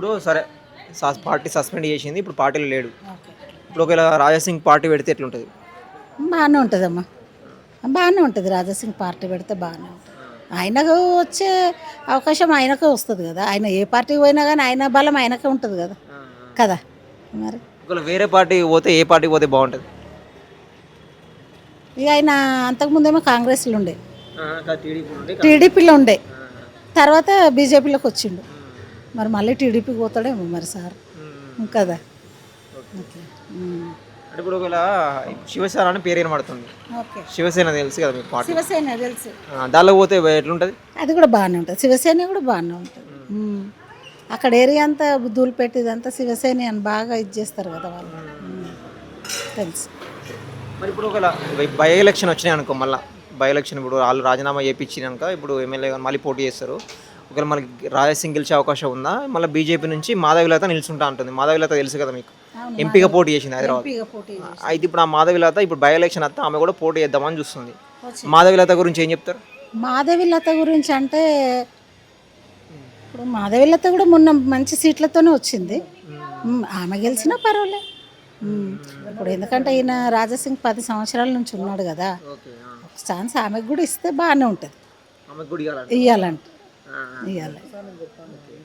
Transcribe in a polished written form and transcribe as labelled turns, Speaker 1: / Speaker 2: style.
Speaker 1: ఇప్పుడు సరే party suspend చేసింది, ఇప్పుడు పార్టీలో లేడు.
Speaker 2: ఓకే.
Speaker 1: ఇప్పుడు ఒకవేళ రాజాసింగ్ పార్టీ పెడితే ఎట్లుంటుంది?
Speaker 2: బాగానే ఉంటుందమ్మా, బాగానే ఉంటుంది. రాజాసింగ్ పార్టీ పెడితే బాగానే ఉంటుంది. ఆయనకు వచ్చే అవకాశం ఆయనకే వస్తుంది కదా. ఆయన ఏ పార్టీకి పోయినా కానీ ఆయన బలం ఆయనకే ఉంటుంది కదా కదా మరి.
Speaker 1: ఒకవేళ వేరే పార్టీకి పోతే ఏ పార్టీకి పోతే బాగుంటుంది?
Speaker 2: ఇక ఆయన అంతకుముందేమో కాంగ్రెస్లో ఉండే, టీడీపీలో ఉండే, తర్వాత బీజేపీలోకి వచ్చిండు. మరి మళ్ళీ టీడీపీకి పోతాడేమో మరి సార్ కదా. ఓకే.
Speaker 1: అంటే ఇప్పుడు ఒకవేళ శివసేన అని పేరు ఏర్పడుతుంది,
Speaker 2: ఓకే.
Speaker 1: శివసేన తెలుసు కదా మీకు పార్టీ,
Speaker 2: శివసేన తెలుసు,
Speaker 1: దానిలో పోతే ఎట్లుంటుంది?
Speaker 2: అది కూడా బాగానే ఉంటుంది. శివసేన కూడా బాగానే ఉంటుంది. అక్కడ ఏరియా అంతా ధూళిపేట ఇదంతా శివసేన అని బాగా ఇది చేస్తారు కదా వాళ్ళు. తెలుసు.
Speaker 1: మరి ఇప్పుడు ఒకవేళ బై ఎలక్షన్ వచ్చినాయి అనుకో, మళ్ళీ బై ఎలక్షన్ ఇప్పుడు వాళ్ళు రాజీనామా చేయించినాక ఇప్పుడు ఎమ్మెల్యే మళ్ళీ పోటీ చేస్తారు. ఒకవేళ మనకి రాజాసింగ్ గెలిచే అవకాశం ఉందా? మళ్ళీ బీజేపీ నుంచి మాధవిలత నిల్చుంటా ఉంటుంది. మాధవిలత తెలుసు కదా మీకు, ఎంపీగా పోటీ చేసింది హైదరాబాద్. అయితే ఇప్పుడు ఆ మాధవిలత ఇప్పుడు బై ఎలక్షన్ వస్తే ఆమె కూడా పోటీ చేద్దామని చూస్తుంది. మాధవిలత గురించి ఏం చెప్తారు?
Speaker 2: మాధవిలత గురించి అంటే ఇప్పుడు మాధవిలత కూడా మొన్న మంచి సీట్లతోనే వచ్చింది. ఆమె గెలిచినా పర్వాలే. ఇప్పుడు ఎందుకంటే ఈయన రాజాసింగ్ 10 సంవత్సరాల నుంచి ఉన్నాడు కదా, ఒక ఛాన్స్ ఆమెకు కూడా ఇస్తే బాగానే ఉంటుంది. ఇవ్వాలంటే ఇవ్వాలి.